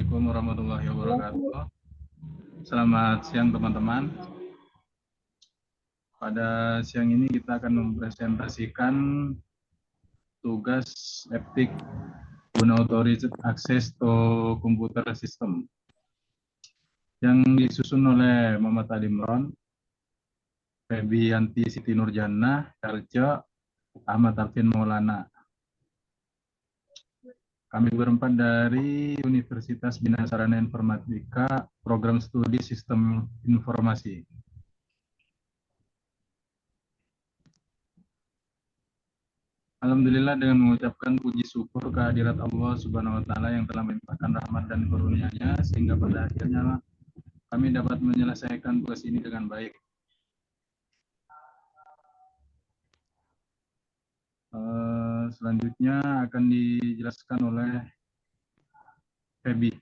Assalamualaikum warahmatullahi wabarakatuh. Selamat siang teman-teman. Pada siang ini kita akan mempresentasikan tugas etik Unauthorized Access to Computer System yang disusun oleh Muhammad Ali Imron, Febianti Siti Nurjannah, Darjo, Ahmad Arfin Maulana. Kami berempat dari Universitas Bina Sarana Informatika, Program Studi Sistem Informasi. Alhamdulillah, dengan mengucapkan puji syukur kehadirat Allah Subhanahu wa Ta'ala yang telah melimpahkan rahmat dan karunia-Nya sehingga pada akhirnya kami dapat menyelesaikan tugas ini dengan baik. Selanjutnya akan dijelaskan oleh Febi.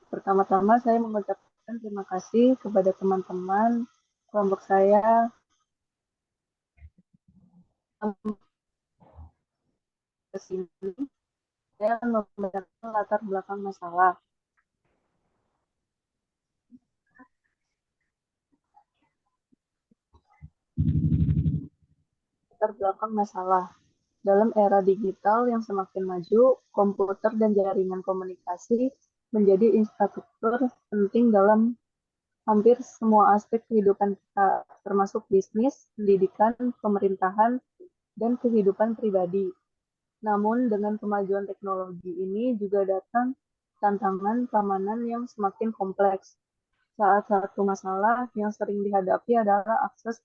Pertama-tama saya mengucapkan terima kasih kepada teman-teman kelompok saya ke sini. Saya akan membacakan latar belakang masalah. Latar belakang masalah. Dalam era digital yang semakin maju, komputer dan jaringan komunikasi menjadi infrastruktur penting dalam hampir semua aspek kehidupan kita, termasuk bisnis, pendidikan, pemerintahan, dan kehidupan pribadi. Namun, dengan kemajuan teknologi ini juga datang tantangan keamanan yang semakin kompleks. Salah satu masalah yang sering dihadapi adalah akses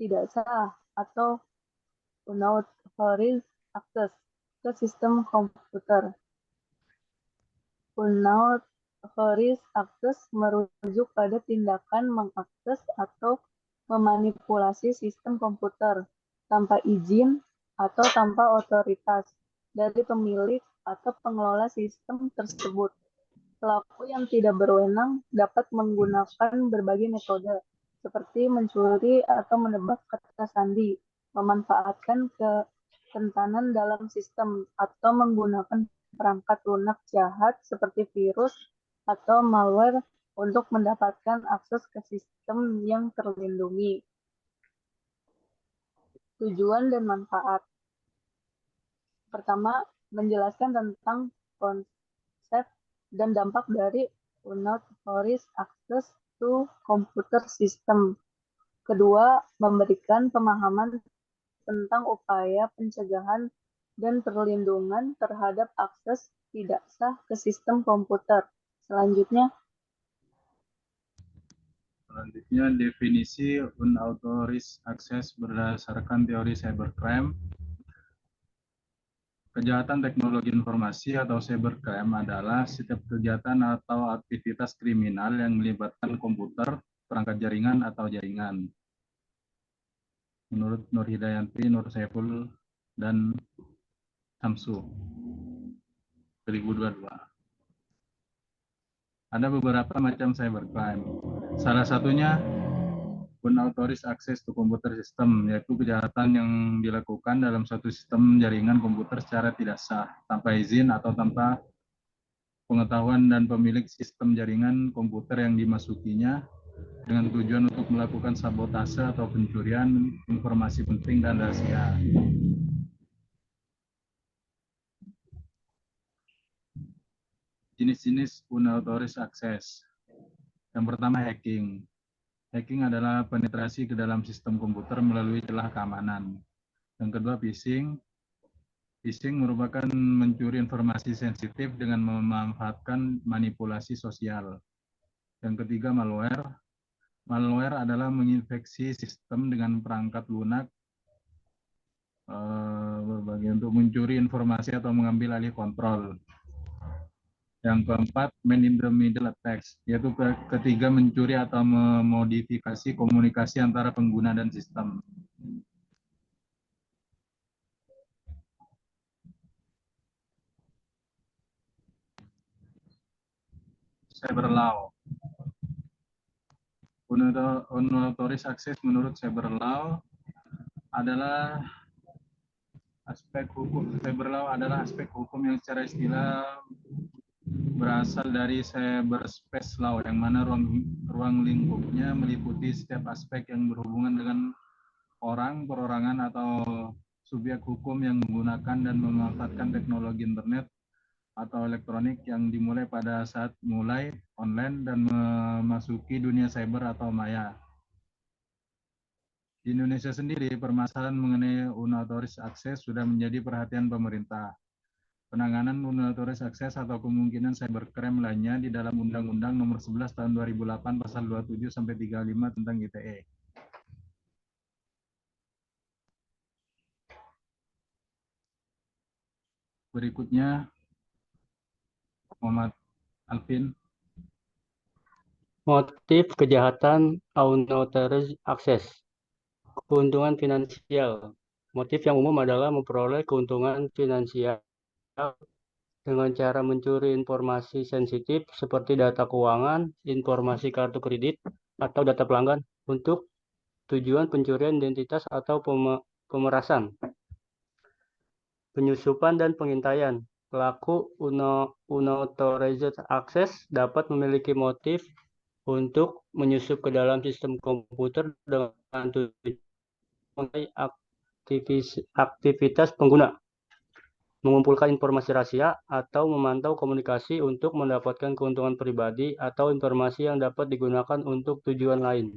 tidak sah atau unauthorized access ke sistem komputer. Unauthorized access merujuk pada tindakan mengakses atau memanipulasi sistem komputer tanpa izin atau tanpa otoritas dari pemilik atau pengelola sistem tersebut. Pelaku yang tidak berwenang dapat menggunakan berbagai metode, seperti mencuri atau menebak kata sandi, memanfaatkan kerentanan dalam sistem, atau menggunakan perangkat lunak jahat seperti virus atau malware untuk mendapatkan akses ke sistem yang terlindungi. Tujuan dan manfaat. Pertama, menjelaskan tentang konsep dan dampak dari unauthorized access to computer system. Kedua, memberikan pemahaman tentang upaya pencegahan dan perlindungan terhadap akses tidak sah ke sistem komputer. Selanjutnya, definisi unauthorized access berdasarkan teori cybercrime. Kejahatan teknologi informasi atau cybercrime adalah setiap kegiatan atau aktivitas kriminal yang melibatkan komputer, perangkat jaringan, atau jaringan. Menurut Nur Hidayanti, Nur Saiful, dan Samsu, 2022. Ada beberapa macam cybercrime. Salah satunya unauthorized access to computer system, yaitu kejahatan yang dilakukan dalam suatu sistem jaringan komputer secara tidak sah, tanpa izin atau tanpa pengetahuan dan pemilik sistem jaringan komputer yang dimasukinya, dengan tujuan untuk melakukan sabotase atau pencurian informasi penting dan rahasia. Jenis-jenis unauthorized access. Yang pertama, hacking. Hacking adalah penetrasi ke dalam sistem komputer melalui celah keamanan. Yang kedua, phishing. Phishing merupakan mencuri informasi sensitif dengan memanfaatkan manipulasi sosial. Yang ketiga, malware. Malware adalah menginfeksi sistem dengan perangkat lunak berbagai untuk mencuri informasi atau mengambil alih kontrol. Yang keempat, man in the middle attacks, yaitu ketiga mencuri atau memodifikasi komunikasi antara pengguna dan sistem. Cyber law. Unauthorized access menurut cyber law adalah Aspek hukum cyber law adalah aspek hukum yang secara istilah berasal dari cyberspace law, yang mana ruang lingkupnya meliputi setiap aspek yang berhubungan dengan orang, perorangan, atau subjek hukum yang menggunakan dan memanfaatkan teknologi internet atau elektronik yang dimulai pada saat mulai online dan memasuki dunia cyber atau maya. Di Indonesia sendiri, permasalahan mengenai unauthorize access sudah menjadi perhatian pemerintah. Penanganan unauthorize access atau kemungkinan cybercrime lainnya di dalam Undang-Undang Nomor 11 Tahun 2008 Pasal 27 sampai 35 tentang ITE. Berikutnya, Muhammad Alvin. Motif kejahatan unauthorized access. Keuntungan finansial. Motif yang umum adalah memperoleh keuntungan finansial dengan cara mencuri informasi sensitif seperti data keuangan, informasi kartu kredit, atau data pelanggan untuk tujuan pencurian identitas atau pemerasan. Penyusupan dan pengintaian. Pelaku unauthorized access dapat memiliki motif untuk menyusup ke dalam sistem komputer dengan tujuan aktivitas pengguna, mengumpulkan informasi rahasia, atau memantau komunikasi untuk mendapatkan keuntungan pribadi atau informasi yang dapat digunakan untuk tujuan lain.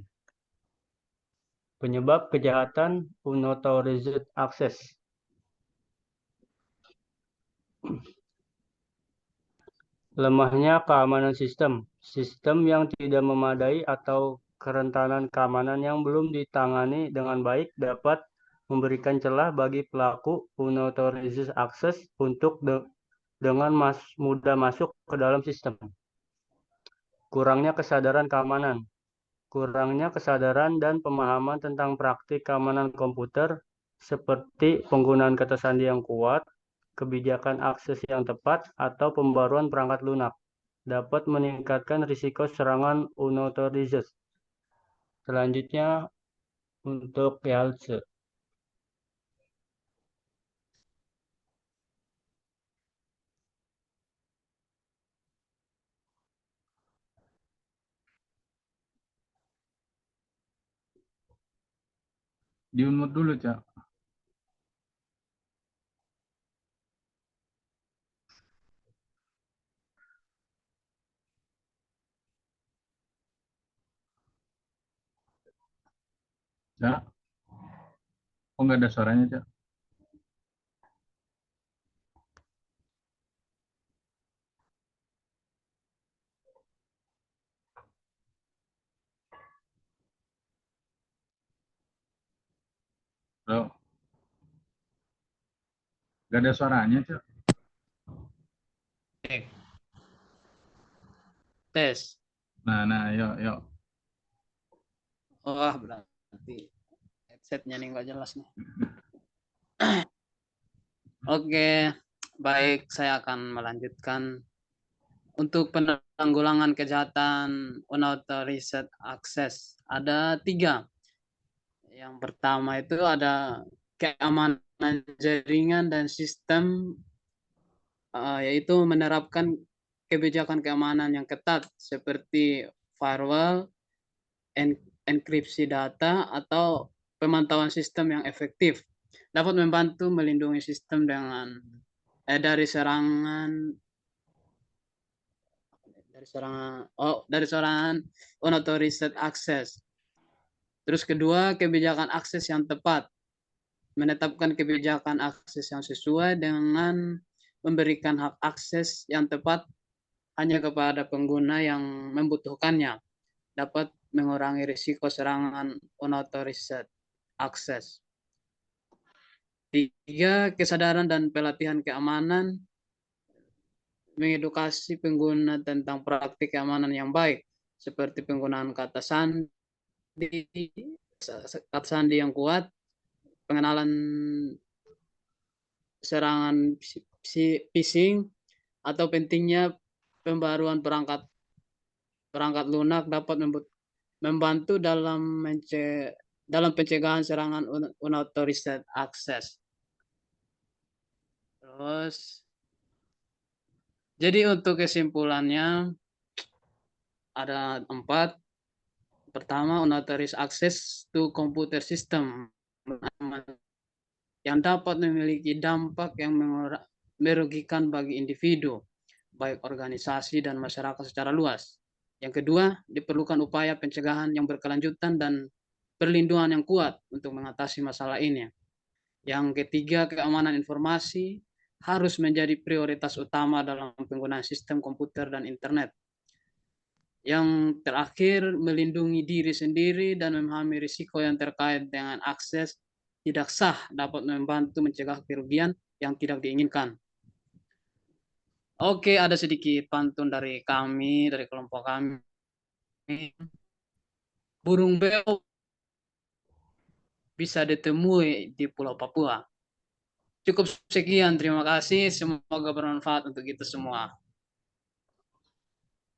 Penyebab kejahatan unauthorized access. Lemahnya keamanan sistem. Sistem yang tidak memadai atau kerentanan keamanan yang belum ditangani dengan baik dapat memberikan celah bagi pelaku unauthorized access untuk dengan mudah masuk ke dalam sistem. Kurangnya kesadaran keamanan. Kurangnya kesadaran dan pemahaman tentang praktik keamanan komputer seperti penggunaan kata sandi yang kuat, kebijakan akses yang tepat, atau pembaruan perangkat lunak dapat meningkatkan risiko serangan unauthorized. Selanjutnya untuk Yalce. Di-unmute dulu, Cak. Cak. Oh, nggak ada suaranya, Cak. Halo. Nggak ada suaranya, Cak. Tes. Nah, yuk. Wah, berarti headsetnya nih nggak jelas nih. Oke, baik. Saya akan melanjutkan. Untuk penanggulangan kejahatan unauthorized access, ada 3. Yang pertama itu ada keamanan jaringan dan sistem, yaitu menerapkan kebijakan keamanan yang ketat seperti firewall, enkripsi data, atau pemantauan sistem yang efektif. Dapat membantu melindungi sistem dari serangan unauthorized access. Terus kedua, kebijakan akses yang tepat. Menetapkan kebijakan akses yang sesuai dengan memberikan hak akses yang tepat hanya kepada pengguna yang membutuhkannya. Dapat mengurangi risiko serangan unauthorized access. 3, kesadaran dan pelatihan keamanan. Mengedukasi pengguna tentang praktik keamanan yang baik, seperti penggunaan kata sandi yang kuat, pengenalan serangan phishing, atau pentingnya pembaruan perangkat lunak dapat membantu dalam pencegahan serangan unauthorized access. Terus, jadi untuk kesimpulannya ada 4. Pertama, unauthorized access to computer system yang dapat memiliki dampak yang merugikan bagi individu, baik organisasi dan masyarakat secara luas. Yang kedua, diperlukan upaya pencegahan yang berkelanjutan dan perlindungan yang kuat untuk mengatasi masalah ini. Yang ketiga, keamanan informasi harus menjadi prioritas utama dalam penggunaan sistem komputer dan internet. Yang terakhir, melindungi diri sendiri dan memahami risiko yang terkait dengan akses tidak sah dapat membantu mencegah kerugian yang tidak diinginkan. Oke, ada sedikit pantun dari kami, dari kelompok kami. Burung beo bisa ditemui di Pulau Papua. Cukup sekian, terima kasih. Semoga bermanfaat untuk kita semua.